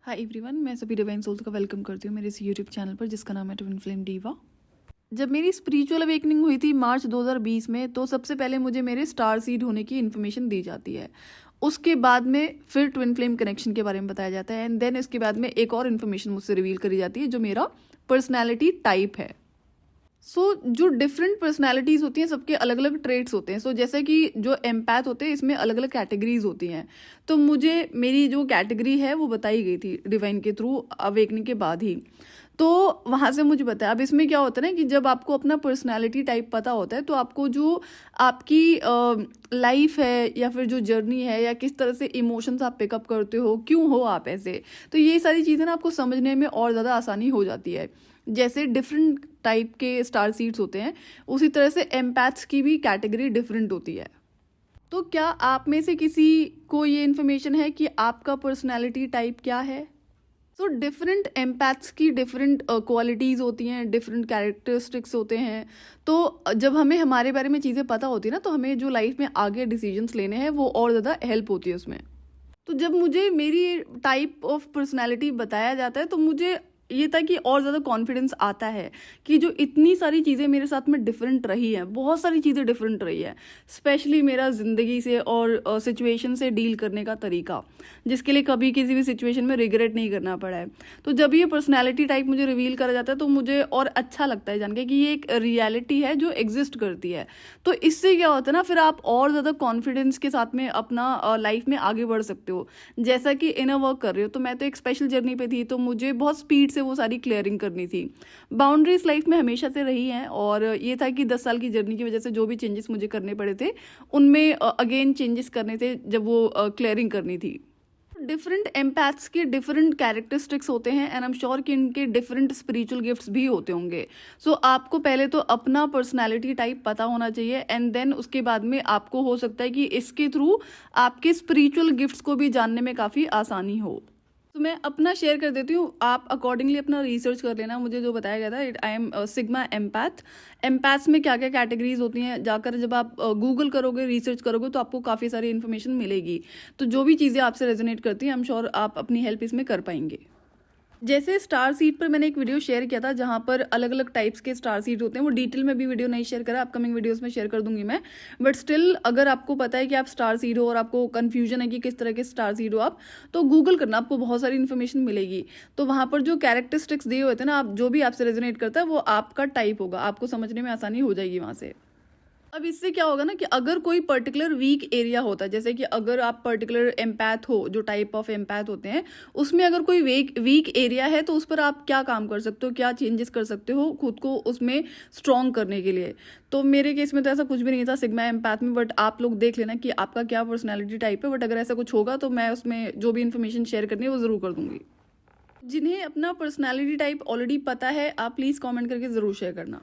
Hi everyone, मैं सभी divine souls का वेलकम करती हूँ मेरे इस यूट्यूब चैनल पर जिसका नाम है ट्विन फ्लेम डीवा। जब मेरी स्पिरिचुअल अवेकनिंग हुई थी मार्च 2020 में, तो सबसे पहले मुझे मेरे स्टार सीड होने की इन्फॉर्मेशन दी जाती है। उसके बाद में फिर ट्विन फ्लेम कनेक्शन के बारे में बताया जाता है एंड देन इसके बाद में एक और इन्फॉर्मेशन मुझसे रिवील करी जाती है जो मेरा पर्सनैलिटी टाइप है। जो डिफरेंट पर्सनैलिटीज़ होती हैं सबके अलग अलग ट्रेट्स होते हैं। जैसे कि जो एम्पैथ होते हैं इसमें अलग अलग कैटेगरीज होती हैं। तो मुझे मेरी जो कैटेगरी है वो बताई गई थी डिवाइन के थ्रू अवेकनिंग के बाद ही। तो वहाँ से मुझे पता है। अब इसमें क्या होता है ना कि जब आपको अपना पर्सनैलिटी टाइप पता होता है तो आपको जो आपकी लाइफ है या फिर जो जर्नी है या किस तरह से इमोशंस आप पिकअप करते हो, क्यों हो आप ऐसे, तो ये सारी चीज़ें ना आपको समझने में और ज़्यादा आसानी हो जाती है। जैसे डिफरेंट टाइप के स्टार सीड्स होते हैं उसी तरह से एम्पैथ्स की भी कैटेगरी डिफरेंट होती है। तो क्या आप में से किसी को ये इन्फॉर्मेशन है कि आपका पर्सनैलिटी टाइप क्या है? डिफरेंट एम्पैथ्स की डिफरेंट क्वालिटीज़ होती हैं, डिफरेंट कैरेक्टरिस्टिक्स होते हैं। तो जब हमें हमारे बारे में चीज़ें पता होती है ना, तो हमें जो लाइफ में आगे डिसीजंस लेने हैं वो और ज़्यादा हेल्प होती है उसमें। तो जब मुझे मेरी टाइप ऑफ पर्सनैलिटी बताया जाता है तो मुझे ये था कि और ज़्यादा कॉन्फिडेंस आता है कि जो इतनी सारी चीज़ें मेरे साथ में डिफरेंट रही हैं, बहुत सारी चीज़ें डिफरेंट रही है, स्पेशली मेरा ज़िंदगी से और सिचुएशन से डील करने का तरीका, जिसके लिए कभी किसी भी सिचुएशन में रिग्रेट नहीं करना पड़ा है। तो जब ये पर्सनैलिटी टाइप मुझे रिवील करा जाता है तो मुझे और अच्छा लगता है जान के कि ये एक रियलिटी है जो एग्जिस्ट करती है। तो इससे क्या होता है ना, फिर आप और ज़्यादा कॉन्फिडेंस के साथ में अपना लाइफ में आगे बढ़ सकते हो। जैसा कि इनर वर्क कर रहे हो, तो मैं तो एक स्पेशल जर्नी पे थी, तो मुझे बहुत स्पीड से वो सारी क्लियरिंग करनी थी। बाउंड्रीज लाइफ में हमेशा से रही हैं और ये था कि 10 साल की जर्नी की वजह से जो भी चेंजेस मुझे करने पड़े थे उनमें अगेन चेंजेस करने थे जब वो क्लियरिंग करनी थी। डिफरेंट एम्पैथ्स के डिफरेंट कैरेक्टरिस्टिक्स होते हैं एंड आई एम श्योर कि इनके डिफरेंट स्पिरिचुअल गिफ्ट्स भी होते होंगे। आपको पहले तो अपना पर्सनैलिटी टाइप पता होना चाहिए एंड देन उसके बाद में आपको हो सकता है कि इसके थ्रू आपके स्पिरिचुअल गिफ्ट्स को भी जानने में काफ़ी आसानी हो। तो मैं अपना शेयर कर देती हूँ, आप अकॉर्डिंगली अपना रिसर्च कर लेना। मुझे जो बताया गया था, I am sigma empath. Empaths में क्या क्या कैटेगरीज होती हैं, जाकर जब आप गूगल करोगे, रिसर्च करोगे तो आपको काफ़ी सारी इन्फॉर्मेशन मिलेगी। तो जो भी चीज़ें आपसे रेजोनेट करती हैं, आई एम श्योर आप अपनी हेल्प इसमें कर पाएंगे। जैसे स्टार सीड पर मैंने एक वीडियो शेयर किया था जहाँ पर अलग अलग टाइप्स के स्टार सीड होते हैं। वो डिटेल में भी वीडियो नहीं शेयर करा, अपकमिंग वीडियोस में शेयर कर दूंगी मैं। बट स्टिल अगर आपको पता है कि आप स्टार सीड हो और आपको कन्फ्यूजन है कि किस तरह के स्टार सीड हो आप, तो गूगल करना, आपको बहुत सारी इन्फॉर्मेशन मिलेगी। तो वहाँ पर जो कैरेक्टरिस्टिक्स दिए हुए थे ना, आप जो भी आपसे रेजोनेट करता है वो आपका टाइप होगा, आपको समझने में आसानी हो जाएगी वहाँ से। अब इससे क्या होगा ना कि अगर कोई पर्टिकुलर वीक एरिया होता है, जैसे कि अगर आप पर्टिकुलर एम्पैथ हो, जो टाइप ऑफ एम्पैथ होते हैं उसमें अगर कोई वीक एरिया है तो उस पर आप क्या काम कर सकते हो, क्या चेंजेस कर सकते हो खुद को उसमें स्ट्रॉन्ग करने के लिए। तो मेरे केस में तो ऐसा कुछ भी नहीं था सिग्मा एम्पैथ में, बट आप लोग देख लेना कि आपका क्या पर्सनैलिटी टाइप है। बट अगर ऐसा कुछ होगा तो मैं उसमें जो भी इन्फॉर्मेशन शेयर करनी है वो ज़रूर कर दूंगी। जिन्हें अपना पर्सनैलिटी टाइप ऑलरेडी पता है, आप प्लीज़ कॉमेंट करके ज़रूर शेयर करना।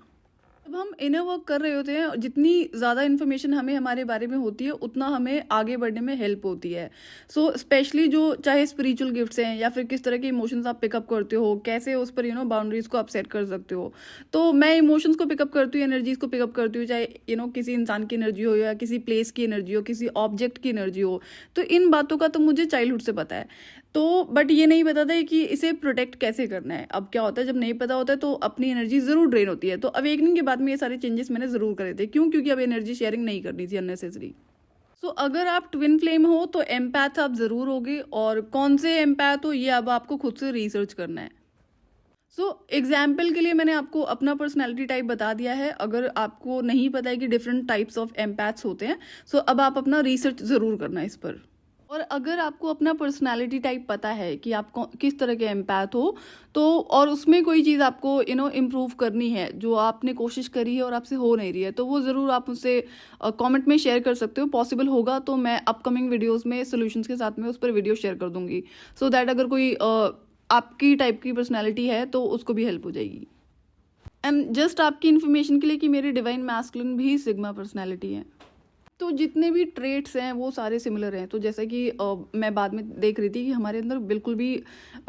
जब हम इनर वर्क कर रहे होते हैं, जितनी ज़्यादा इन्फॉर्मेशन हमें हमारे बारे में होती है उतना हमें आगे बढ़ने में हेल्प होती है। स्पेशली जो चाहे स्पिरिचुअल गिफ्ट्स हैं या फिर किस तरह के इमोशंस आप पिकअप करते हो, कैसे उस पर बाउंड्रीज को आप सेट कर सकते हो। तो मैं इमोशंस को पिकअप करती हूँ, एनर्जीज को पिकअप करती हूँ, चाहे किसी इंसान की एनर्जी हो या किसी प्लेस की एनर्जी हो, किसी ऑब्जेक्ट की एनर्जी हो। तो इन बातों का तो मुझे चाइल्डहुड से पता है। तो बट ये नहीं पता था कि इसे प्रोटेक्ट कैसे करना है। अब क्या होता है, जब नहीं पता होता है तो अपनी एनर्जी ज़रूर ड्रेन होती है। तो अवेकनिंग के बाद में ये सारे चेंजेस मैंने ज़रूर करे थे। क्योंकि अब एनर्जी शेयरिंग नहीं करनी थी अननेसेसरी। अगर आप ट्विन फ्लेम हो तो एम्पैथ आप ज़रूर होगे, और कौन से एम्पैथ हो ये अब आपको खुद से रिसर्च करना है। एग्जाम्पल के लिए मैंने आपको अपना पर्सनैलिटी टाइप बता दिया है। अगर आपको नहीं पता है कि डिफरेंट टाइप्स ऑफ एम्पैथ्स होते हैं, अब आप अपना रिसर्च ज़रूर करना इस पर। और अगर आपको अपना पर्सनालिटी टाइप पता है कि आप किस तरह के एम्पैथ हो, तो और उसमें कोई चीज़ आपको इम्प्रूव करनी है जो आपने कोशिश करी है और आपसे हो नहीं रही है, तो वो ज़रूर आप मुझसे कमेंट में शेयर कर सकते हो। पॉसिबल होगा तो मैं अपकमिंग वीडियोस में सॉल्यूशंस के साथ में उस पर वीडियो शेयर कर दूंगी, सो दैट अगर कोई आपकी टाइप की पर्सनैलिटी है तो उसको भी हेल्प हो जाएगी। एंड जस्ट आपकी इन्फॉर्मेशन के लिए कि मेरी डिवाइन मैस्कुलिन भी सिग्मा पर्सनैलिटी है। तो जितने भी ट्रेट्स हैं वो सारे सिमिलर हैं। तो जैसे कि मैं बाद में देख रही थी कि हमारे अंदर बिल्कुल भी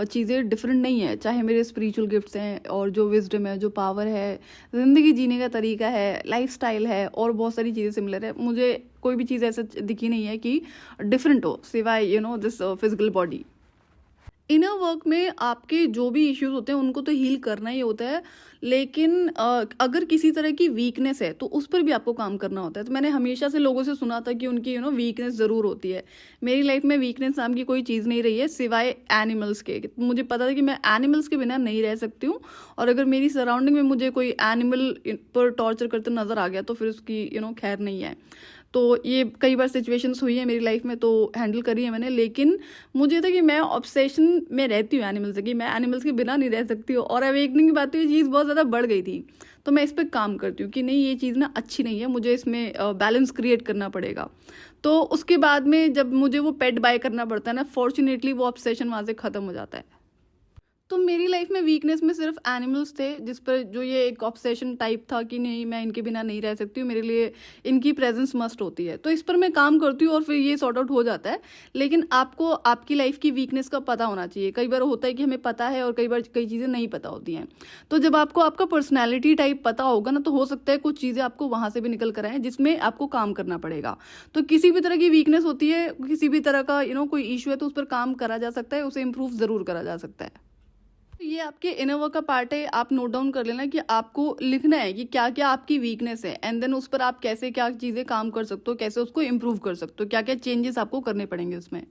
चीज़ें डिफरेंट नहीं है, चाहे मेरे स्पिरिचुअल गिफ्ट्स हैं और जो विजडम है, जो पावर है, ज़िंदगी जीने का तरीका है, लाइफस्टाइल है, और बहुत सारी चीज़ें सिमिलर है। मुझे कोई भी चीज़ ऐसा दिखी नहीं है कि डिफरेंट हो, सिवाय this physical body. Inner work में आपके जो भी इश्यूज होते हैं उनको तो हील करना ही होता है, लेकिन अगर किसी तरह की वीकनेस है तो उस पर भी आपको काम करना होता है। तो मैंने हमेशा से लोगों से सुना था कि उनकी वीकनेस ज़रूर होती है। मेरी लाइफ में वीकनेस नाम की कोई चीज़ नहीं रही है सिवाय एनिमल्स के। मुझे पता था कि मैं एनिमल्स के बिना नहीं रह सकती हूँ, और अगर मेरी सराउंडिंग में मुझे कोई एनिमल पर टॉर्चर करते नज़र आ गया तो फिर उसकी खैर नहीं है। तो ये कई बार सिचुएशंस हुई है मेरी लाइफ में, तो हैंडल करी है मैंने। लेकिन मुझे था कि मैं ऑब्सेशन में रहती हूँ एनिमल्स से, कि मैं एनिमल्स के बिना नहीं रह सकती हूँ। और अवेकनिंग की बात तो ये चीज़ बहुत ज़्यादा बढ़ गई थी, तो मैं इस पर काम करती हूँ कि नहीं, ये चीज़ ना अच्छी नहीं है, मुझे इसमें बैलेंस क्रिएट करना पड़ेगा। तो उसके बाद में जब मुझे वो पेट बाय करना पड़ता है ना, फॉर्चुनेटली वो ऑब्सेशन वहाँ से ख़त्म हो जाता है। तो मेरी लाइफ में वीकनेस में सिर्फ एनिमल्स थे, जिस पर जो ये एक ऑब्सेशन टाइप था कि नहीं, मैं इनके बिना नहीं रह सकती हूँ, मेरे लिए इनकी प्रेजेंस मस्ट होती है। तो इस पर मैं काम करती हूँ और फिर ये सॉर्ट आउट हो जाता है। लेकिन आपको आपकी लाइफ की वीकनेस का पता होना चाहिए। कई बार होता है कि हमें पता है और कई बार कई चीज़ें नहीं पता होती हैं। तो जब आपको आपका पर्सनैलिटी टाइप पता होगा ना, तो हो सकता है कुछ चीज़ें आपको वहाँ से भी निकल कर आएँ जिसमें आपको काम करना पड़ेगा। तो किसी भी तरह की वीकनेस होती है, किसी भी तरह का कोई इशू है, तो उस पर काम करा जा सकता है, उसे इम्प्रूव ज़रूर करा जा सकता है। ये आपके इनर वर्क का पार्ट है। आप नोट डाउन कर लेना कि आपको लिखना है कि क्या क्या आपकी वीकनेस है, एंड देन उस पर आप कैसे क्या चीज़ें काम कर सकते हो, कैसे उसको इम्प्रूव कर सकते हो, क्या क्या चेंजेस आपको करने पड़ेंगे उसमें।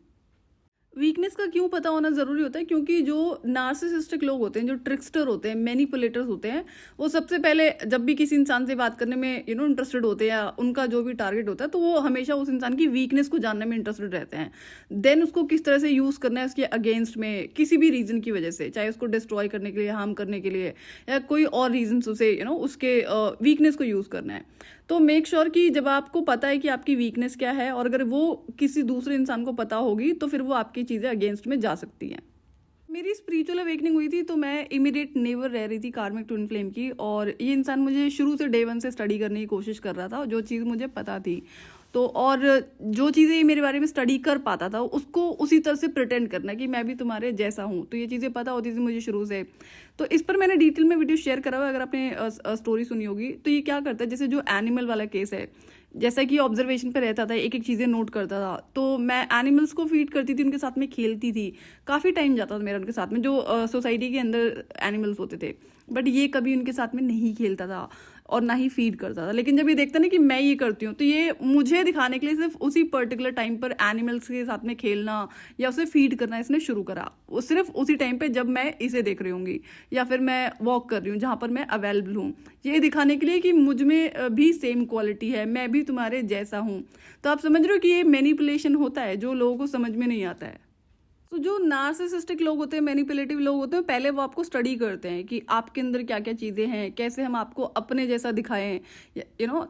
वीकनेस का क्यों पता होना ज़रूरी होता है? क्योंकि जो नार्सिसिस्टिक लोग होते हैं, जो ट्रिक्स्टर होते हैं, मैनिपुलेटर्स होते हैं, वो सबसे पहले जब भी किसी इंसान से बात करने में इंटरेस्टेड होते हैं, या उनका जो भी टारगेट होता है, तो वो हमेशा उस इंसान की वीकनेस को जानने में इंटरेस्टेड रहते हैं। देन उसको किस तरह से यूज़ करना है उसके अगेंस्ट में, किसी भी रीज़न की वजह से, चाहे उसको डिस्ट्रॉय करने के लिए, हार्म करने के लिए, या कोई और रीजन उसे उसके वीकनेस को यूज़ करना है। तो मेक श्योर कि जब आपको पता है कि आपकी वीकनेस क्या है, और अगर वो किसी दूसरे इंसान को पता होगी, तो फिर वो आपकी चीज़ें अगेंस्ट में जा सकती हैं। मेरी स्पिरिचुअल अवेकनिंग हुई थी तो मैं इमीडिएट नेबर रह रही थी कार्मिक ट्विन फ्लेम की, और ये इंसान मुझे शुरू से डे 1 से स्टडी करने की कोशिश कर रहा था, जो चीज़ मुझे पता थी। तो और जो चीज़ें ये मेरे बारे में स्टडी कर पाता था, उसको उसी तरह से प्रिटेंड करना कि मैं भी तुम्हारे जैसा हूँ। तो ये चीज़ें पता होती थी मुझे शुरू से। तो इस पर मैंने डिटेल में वीडियो शेयर करा हुआ है, अगर आपने स्टोरी सुनी होगी। तो ये क्या करता है, जैसे जो एनिमल वाला केस है, जैसा कि ऑब्जर्वेशन पे रहता था, एक एक चीज़ें नोट करता था, तो मैं एनिमल्स को फीड करती थी, उनके साथ में खेलती थी, काफ़ी टाइम जाता था मेरा उनके साथ में, जो सोसाइटी के अंदर एनिमल्स होते थे। बट ये कभी उनके साथ में नहीं खेलता था और ना ही फीड करता था। लेकिन जब ये देखता ना कि मैं ये करती हूँ, तो ये मुझे दिखाने के लिए सिर्फ उसी पर्टिकुलर टाइम पर एनिमल्स के साथ में खेलना या उसे फीड करना इसने शुरू करा। वो सिर्फ उसी टाइम पे जब मैं इसे देख रही होंगी, या फिर मैं वॉक कर रही हूँ जहाँ पर मैं अवेलेबल हूँ, ये दिखाने के लिए कि मुझ में भी सेम क्वालिटी है, मैं भी तुम्हारे जैसा हूँ। तो आप समझ रहे हो कि ये मैनिपुलेशन होता है, जो लोगों को समझ में नहीं आता है। तो जो नार्सिसिस्टिक लोग होते हैं, मैनिपुलेटिव लोग होते हैं, पहले वो आपको स्टडी करते हैं कि आपके अंदर क्या क्या चीज़ें हैं, कैसे हम आपको अपने जैसा दिखाएं,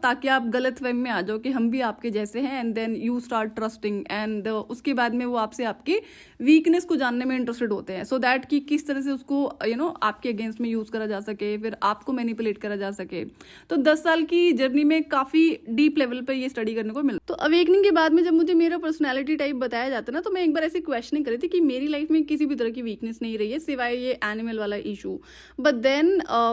ताकि आप गलत फहमी में आ जाओ कि हम भी आपके जैसे हैं, and then you start trusting, एंड उसके बाद में वो आपसे आपकी वीकनेस को जानने में इंटरेस्टेड होते हैं, सो दैट कि किस तरह से उसको आपके अगेंस्ट में यूज़ करा जा सके, फिर आपको मैनिपुलेट करा जा सके। तो 10 साल की जर्नी में काफ़ी डीप लेवल पर ये स्टडी करने को मिला। तो अवेकनिंग के बाद में जब मुझे मेरा पर्सनैलिटी टाइप बताया जाता है ना, तो मैं एक बार ऐसे क्वेश्चनिंग करी थी कि मेरी लाइफ में किसी भी तरह की वीकनेस नहीं रही है सिवाय ये एनिमल वाला इशू। बट देन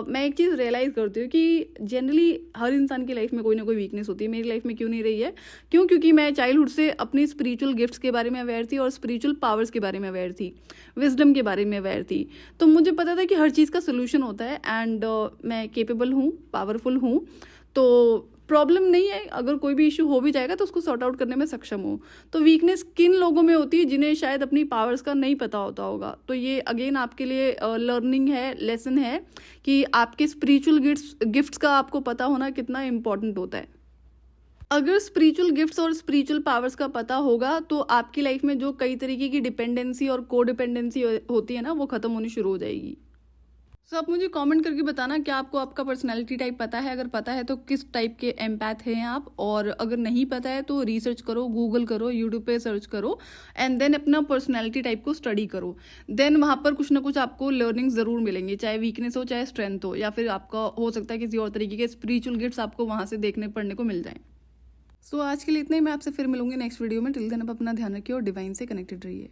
मैं एक चीज़ रियलाइज़ करती हूँ कि जनरली हर इंसान की लाइफ में कोई ना कोई वीकनेस होती है। मेरी लाइफ में क्यों नहीं रही है? क्योंकि मैं चाइल्डहुड से अपनी स्पिरिचुअल गिफ्ट्स के बारे में अवेयर थी, और स्पिरिचुअल पावर्स के बारे में अवेयर थी, विजडम के बारे में अवेयर थी। तो मुझे पता था कि हर चीज़ का सोल्यूशन होता है, एंड मैं केपेबल हूँ, पावरफुल हूँ। तो प्रॉब्लम नहीं है, अगर कोई भी इशू हो भी जाएगा तो उसको सॉर्ट आउट करने में सक्षम हो। तो वीकनेस किन लोगों में होती है? जिन्हें शायद अपनी पावर्स का नहीं पता होगा। तो ये अगेन आपके लिए लर्निंग है, लेसन है कि आपके स्पिरिचुअल गिफ्ट्स का आपको पता होना कितना इंपॉर्टेंट होता है। अगर स्पिरिचुअल गिफ्ट्स और स्पिरिचुअल पावर्स का पता होगा, तो आपकी लाइफ में जो कई तरीके की डिपेंडेंसी और कोडिपेंडेंसी होती है ना, वो खत्म होनी शुरू हो जाएगी। सो आप मुझे कमेंट करके बताना, क्या आपको आपका पर्सनैलिटी टाइप पता है? अगर पता है तो किस टाइप के एम्पैथ हैं आप, और अगर नहीं पता है तो रिसर्च करो, गूगल करो, यूट्यूब पे सर्च करो, एंड देन अपना पर्सनैलिटी टाइप को स्टडी करो। देन वहाँ पर कुछ ना कुछ आपको लर्निंग ज़रूर मिलेंगी, चाहे वीकनेस हो, चाहे स्ट्रेंथ हो, या फिर आपका हो सकता है किसी और तरीके के स्पिरिचुअल गिफ्ट्स आपको वहाँ से देखने पढ़ने को मिल जाएं। सो आज के लिए इतना ही। मैं आपसे फिर मिलूंगी नेक्स्ट वीडियो में। टिल देन आप अपना ध्यान रखिए और डिवाइन से कनेक्टेड रहिए।